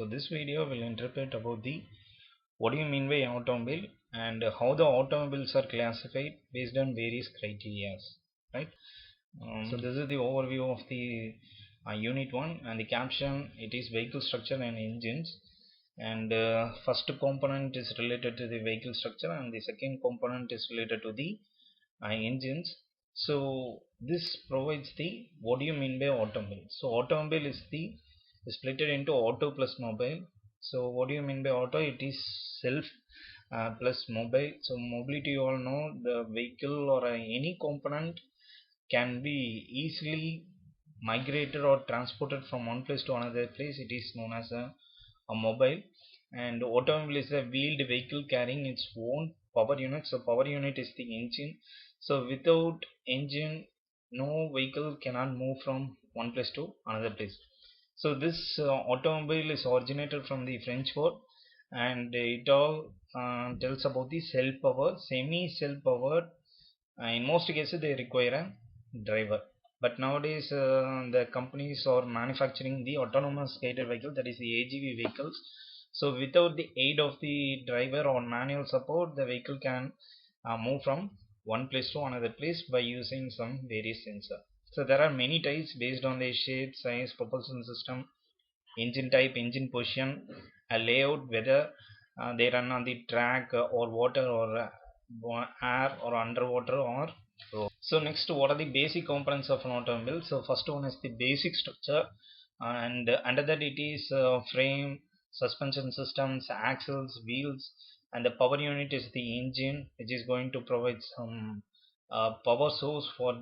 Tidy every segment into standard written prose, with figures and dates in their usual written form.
So this video will interpret about the what do you mean by automobile and how the automobiles are classified based on various criteria, right? So this is the overview of the unit 1 and the caption. It is vehicle structure and engines, and first component is related to the vehicle structure and the second component is related to the engines. So this provides the what do you mean by automobile. So automobile is the split into auto plus mobile. So what do you mean by auto? It is self plus mobile. So mobility, you all know, the vehicle or any component can be easily migrated or transported from one place to another place. It is known as a mobile. And automobile is a wheeled vehicle carrying its own power unit. So power unit is the engine. So without engine, no vehicle cannot move from one place to another place. So this automobile is originated from the French word, and it all tells about the self power, semi self powered. In most cases they require a driver, but nowadays the companies are manufacturing the autonomous guided vehicle, that is the AGV vehicles. So without the aid of the driver or manual support, the vehicle can move from one place to another place by using some various sensor. So there are many types based on the shape, size, propulsion system, engine type, engine position, a layout, whether they run on the track or water or air or underwater or road. So next, what are the basic components of an automobile? So first one is the basic structure, and under that it is frame, suspension systems, axles, wheels, and the power unit is the engine, which is going to provide some power source for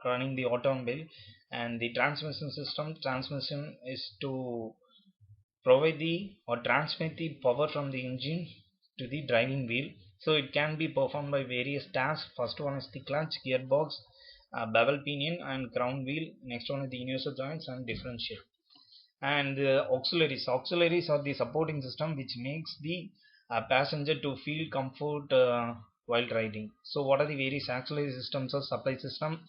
running the automobile. And the transmission system, transmission is to provide the or transmit the power from the engine to the driving wheel. So it can be performed by various tasks. First one is the clutch, gearbox, bevel pinion and crown wheel. Next one is the universal joints and differential. And auxiliaries are the supporting system which makes the passenger to feel comfort while riding. So what are the various auxiliary systems? Or supply system,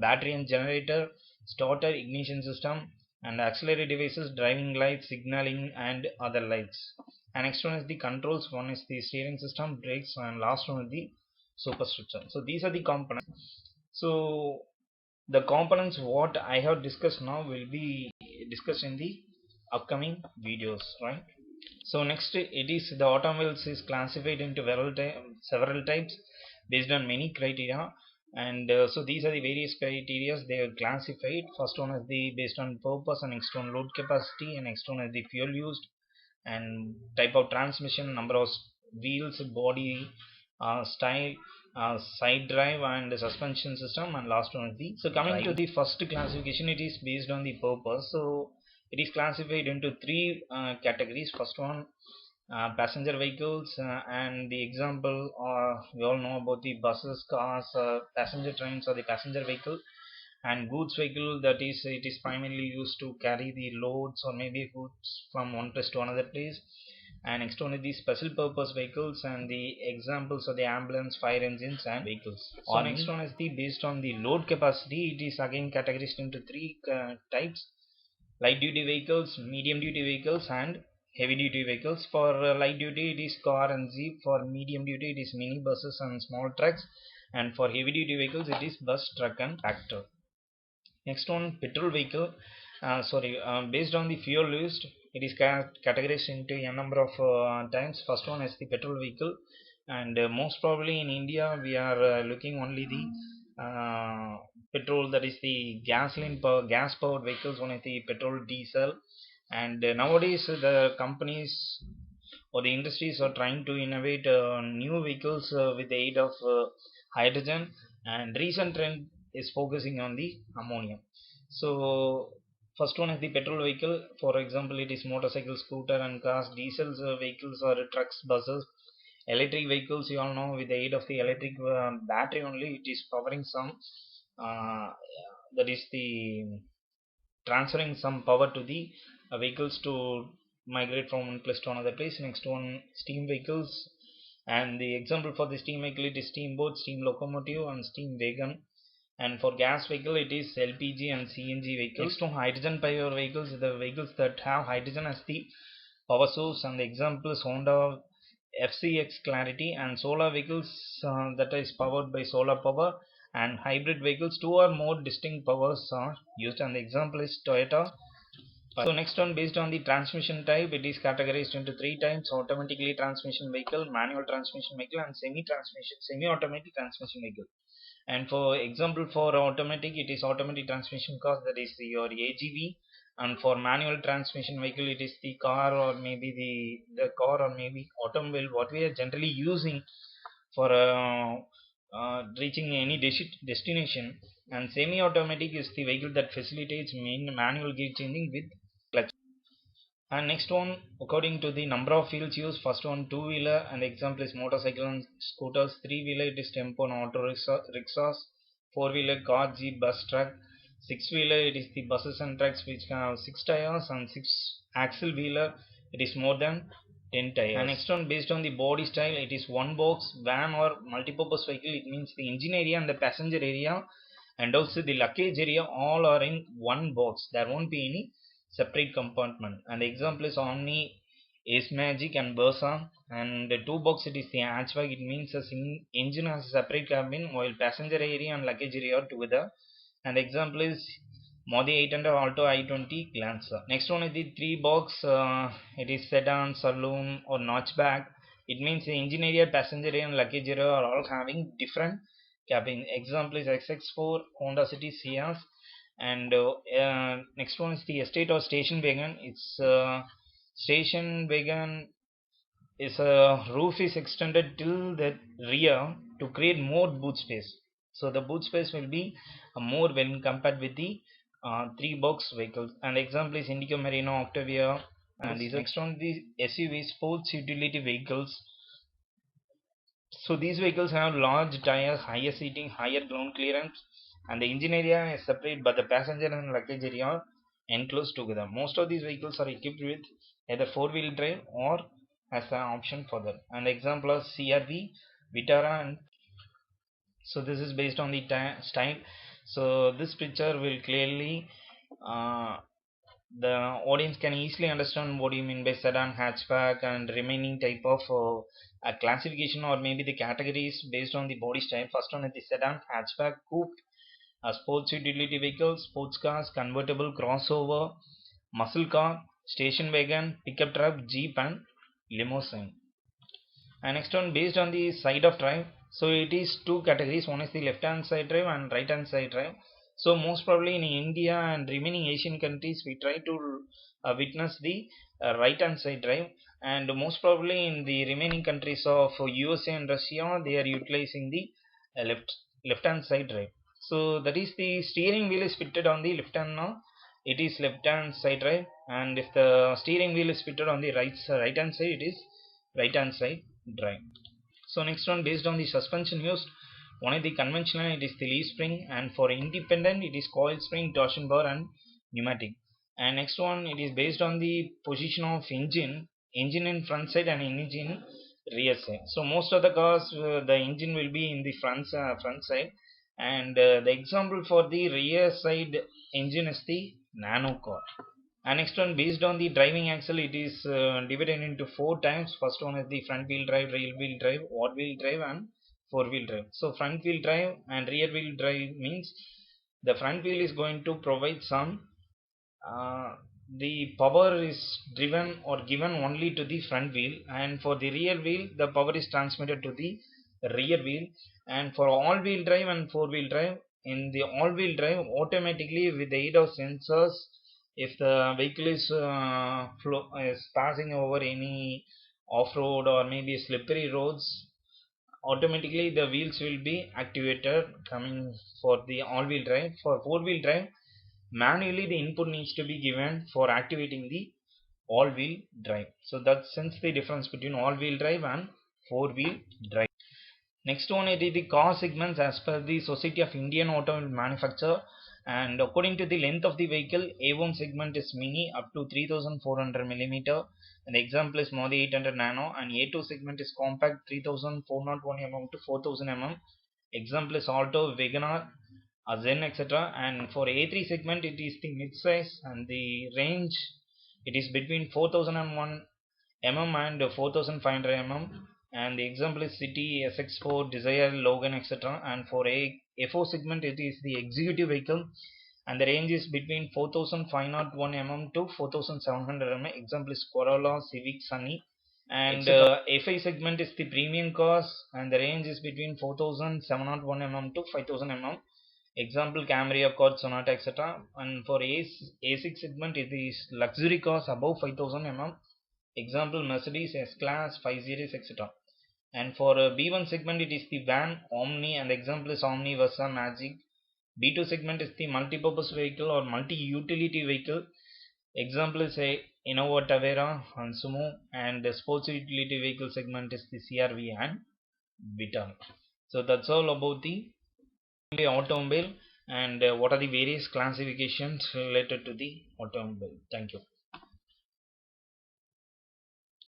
battery and generator, starter, ignition system, and auxiliary devices, driving lights, signaling and other lights. And next one is the controls. One is the steering system, brakes, and last one is the superstructure. So these are the components. So the components what I have discussed now will be discussed in the upcoming videos, right? So next, it is the automobiles is classified into several types based on many criteria. And so these are the various criteria they are classified. First one is the based on purpose, and next one load capacity, and next one is the fuel used, and type of transmission, number of wheels, body style, side drive and the suspension system, and last one is the so coming to the first classification, it is based on the purpose. So it is classified into three categories. First one, passenger vehicles, and the example we all know about the buses, cars, passenger trains or the passenger vehicle. And goods vehicle, that is it is primarily used to carry the loads or maybe goods from one place to another place. And next one is the special purpose vehicles, and the examples are the ambulance, fire engines and vehicles. So next one is the based on the load capacity. It is again categorized into three types: light duty vehicles, medium duty vehicles and heavy duty vehicles. For light duty it is car and jeep, for medium duty it is mini buses and small trucks, and for heavy duty vehicles it is bus, truck and tractor. Next one, petrol vehicle. Based on the fuel used, it is categorized into a number of times. First one is the petrol vehicle, and most probably in India we are looking only the petrol, that is the gas powered vehicles, one is the petrol, diesel. And nowadays the companies or the industries are trying to innovate new vehicles with the aid of hydrogen, and recent trend is focusing on the ammonia. So first one is the petrol vehicle. For example, it is motorcycle, scooter and cars. Diesel vehicles or trucks, buses. Electric vehicles, you all know, with the aid of the electric battery only it is powering some uh, that is the transferring some power to the vehicles to migrate from one place to another place. Next one, steam vehicles, and the example for the steam vehicle, it is steamboat, steam locomotive and steam wagon. and for gas vehicle it is LPG and CNG vehicles. Next to hydrogen power vehicles, the vehicles that have hydrogen as the power source, and the example is Honda FCX Clarity, and solar vehicles that is powered by solar power, and hybrid vehicles. Two or more distinct powers are used, and the example is Toyota. So next one, based on the transmission type, it is categorized into three types: automatically transmission vehicle, manual transmission vehicle, and semi-automatic transmission vehicle. And for example, for automatic, it is automatic transmission car, that is your AGV, and for manual transmission vehicle it is the car, or maybe the car, or maybe automobile what we are generally using for reaching any destination. And semi-automatic is the vehicle that facilitates manual gear changing with clutch. And next one, according to the number of wheels used, first one two-wheeler, and the example is motorcycle and scooters. Three-wheeler it is tempo and auto rickshaws. Four-wheeler car, jeep, bus, truck. Six-wheeler it is the buses and trucks which can have 6 tires, and six-axle wheeler it is more than 10 tires. And next one, based on the body style, it is one box, van or multipurpose vehicle. It means the engine area and the passenger area and also the luggage area all are in one box. There won't be any separate compartment. And the example is Omni, Ace Magic and Versa. And the two box it is the hatchback. It means the engine has a separate cabin while passenger area and luggage area are together. And the example is Modi 800, Alto i20, Glancer. Next one is the three box. It is sedan, saloon or notchback. It means the engine area, passenger area and luggage area are all having different cabin. Example is XX4, Honda City, Ciaz. And next one is the estate or station wagon. It's station wagon is roof is extended till the rear to create more boot space. So the boot space will be more when compared with the three box vehicles. And example is Indigo, Merino, Octavia. And these next one, the SUV, sports utility vehicles. So these vehicles have large tires, higher seating, higher ground clearance, and the engine area is separate, but the passenger and luggage area are enclosed together. Most of these vehicles are equipped with either four-wheel drive or as an option for that. And the example of CRV, Vitara, and so this is based on the style. So this picture will clearly the audience can easily understand what you mean by sedan, hatchback, and remaining type of classification or maybe the categories based on the body style. First one is the sedan, hatchback, coupe, sports utility vehicles, sports cars, convertible, crossover, muscle car, station wagon, pickup truck, jeep, and limousine. And next one, based on the side of drive. So it is two categories. One is the left hand side drive and right hand side drive. So most probably in India and remaining Asian countries we try to witness the right hand side drive, and most probably in the remaining countries of USA and Russia they are utilizing the left hand side drive. So that is the steering wheel is fitted on the left hand now, it is left hand side drive, and if the steering wheel is fitted on the right hand side, it is right hand side drive. So next one, based on the suspension used, one is the conventional, it is the leaf spring, and for independent it is coil spring, torsion bar, and pneumatic. And next one, it is based on the position of engine in front side and engine rear side. So most of the cars the engine will be in the front side, and the example for the rear side engine is the nano car. And next one, based on the driving axle, it is divided into four types. First one is the front wheel drive, rear wheel drive, odd wheel drive, and four wheel drive. So front wheel drive and rear wheel drive means the front wheel is going to provide some the power is driven or given only to the front wheel, and for the rear wheel the power is transmitted to the rear wheel. And for all wheel drive and four wheel drive, in the all wheel drive, automatically with the aid of sensors, if the vehicle is passing over any off-road or maybe slippery roads, automatically the wheels will be activated coming for the all-wheel drive. For four-wheel drive, manually the input needs to be given for activating the all-wheel drive. So that's since the difference between all-wheel drive and four-wheel drive. Next one is the car segments as per the Society of Indian Automobile Manufacturer, and according to the length of the vehicle, A1 segment is mini up to 3400 mm, and the example is Modi 800 Nano, and A2 segment is compact 3401 mm to 4000 mm. Example is Alto, Wagoner, Zen, etc. And for A3 segment, it is the mid-size, and the range, it is between 4001 mm and 4500 mm. And the example is City, SX4, Desire, Logan, etc. And for A4 segment, it is the executive vehicle, and the range is between 4501 mm to 4700 mm. Example is Corolla, Civic, Sunny. And A5 segment is the premium cars, and the range is between 4701 mm to 5000 mm. Example Camry, Accord, Sonata, etc. And for A6 segment, it is luxury cars above 5000 mm. Example Mercedes S-Class, 5 Series, etc. And for B1 segment, it is the van Omni, and the example is Omni, Versa, Magic. B2 segment is the multi-purpose vehicle or multi-utility vehicle. Example is a Innova, Tavera, and Sumo. And the sports utility vehicle segment is the CRV and Vitara. So that's all about the automobile, and what are the various classifications related to the automobile. Thank you.